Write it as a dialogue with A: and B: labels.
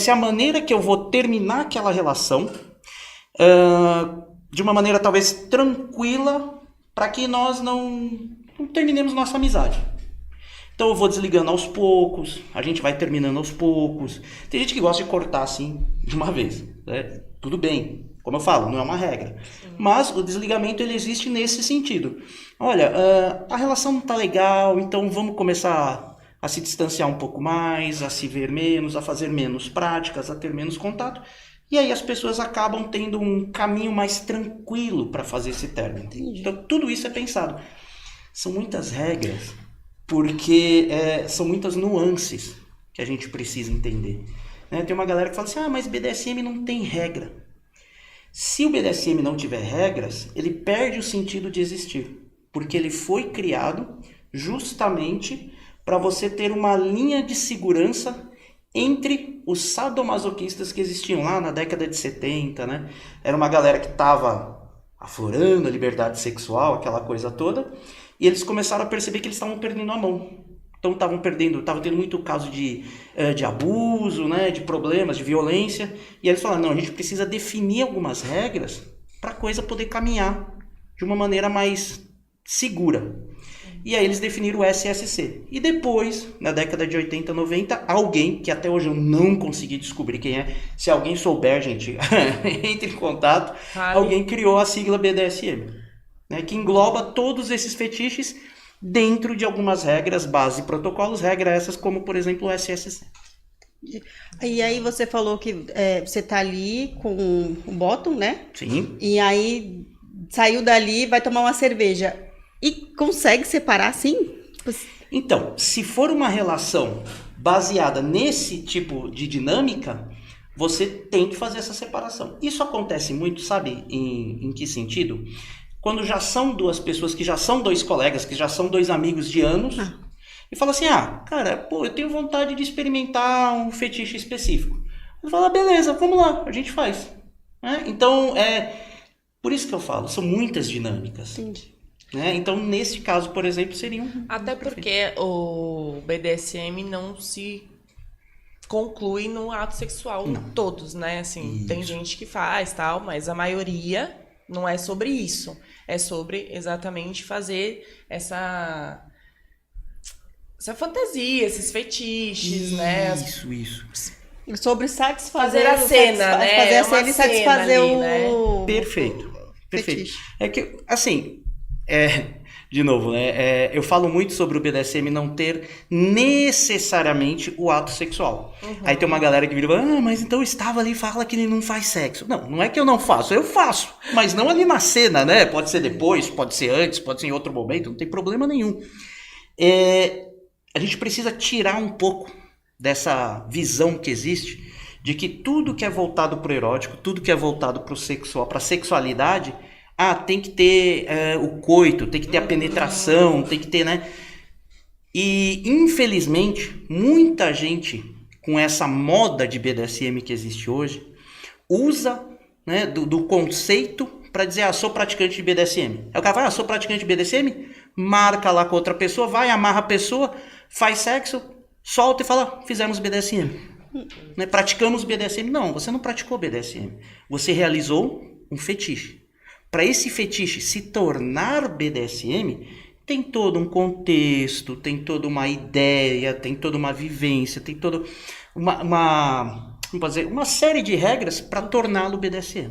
A: Essa é a maneira que eu vou terminar aquela relação de uma maneira talvez tranquila para que nós não terminemos nossa amizade. Então eu vou desligando aos poucos, a gente vai terminando aos poucos. Tem gente que gosta de cortar assim de uma vez, né? Tudo bem, como eu falo, não é uma regra. Mas o desligamento ele existe nesse sentido. Olha, a relação não tá legal, então vamos começar a se distanciar um pouco mais, a se ver menos, a fazer menos práticas, a ter menos contato. E aí as pessoas acabam tendo um caminho mais tranquilo para fazer esse término. Então tudo isso é pensado. São muitas regras, porque são muitas nuances que a gente precisa entender. Né? Tem uma galera que fala assim, mas BDSM não tem regra. Se o BDSM não tiver regras, ele perde o sentido de existir, porque ele foi criado justamente para você ter uma linha de segurança entre os sadomasoquistas que existiam lá na década de 70, né? Era uma galera que estava aflorando a liberdade sexual, aquela coisa toda, e eles começaram a perceber que eles estavam perdendo a mão. Então estavam tendo muito caso de abuso, né, de problemas, de violência, e eles falaram, não, a gente precisa definir algumas regras para a coisa poder caminhar de uma maneira mais segura. E aí eles definiram o SSC. E depois, na década de 80, 90, alguém, que até hoje eu não consegui descobrir quem é, se alguém souber, gente, entre em contato, alguém criou a sigla BDSM, né, que engloba todos esses fetiches dentro de algumas regras, base e protocolos, regras essas como, por exemplo, o SSC.
B: E aí você falou que você tá ali com o bottom, né?
A: Sim.
B: E aí saiu dali, vai tomar uma cerveja. E consegue separar assim?
A: Então, se for uma relação baseada nesse tipo de dinâmica, você tem que fazer essa separação. Isso acontece muito, sabe em que sentido? Quando já são duas pessoas que já são dois colegas, que já são dois amigos de anos, e fala assim, cara, eu tenho vontade de experimentar um fetiche específico. Eu falo, beleza, vamos lá, a gente faz. Então, por isso que eu falo, são muitas dinâmicas.
B: Entendi.
A: Né? Então, nesse caso, por exemplo, seria um...
C: Até porque o BDSM não se conclui no ato sexual todos, né? Assim,
A: Isso.
C: Tem gente que faz, tal, mas a maioria não é sobre isso. É sobre exatamente fazer essa fantasia, esses fetiches, né?
A: Isso.
B: Sobre
C: Fazer a cena, né?
B: Fazer a cena e satisfazer
C: ali,
B: o...
C: né?
A: Perfeito.
B: Fetiche.
A: É que, assim, de novo, né? Eu falo muito sobre o BDSM não ter necessariamente o ato sexual. Aí tem uma galera que vira e fala, mas então estava ali e fala que ele não faz sexo. Não é que eu não faço, eu faço. Mas não ali na cena, né? Pode ser depois, pode ser antes, pode ser em outro momento, não tem problema nenhum. A gente precisa tirar um pouco dessa visão que existe de que tudo que é voltado para o erótico, tudo que é voltado para o sexual, para a sexualidade, tem que ter o coito, tem que ter a penetração, tem que ter, né? E, infelizmente, muita gente com essa moda de BDSM que existe hoje, usa, né, do conceito para dizer, sou praticante de BDSM. Aí o cara fala, sou praticante de BDSM, marca lá com outra pessoa, vai, amarra a pessoa, faz sexo, solta e fala, fizemos BDSM. Né? Praticamos BDSM. Não, você não praticou BDSM. Você realizou um fetiche. Para esse fetiche se tornar BDSM, tem todo um contexto, tem toda uma ideia, tem toda uma vivência, tem toda uma série de regras para torná-lo BDSM.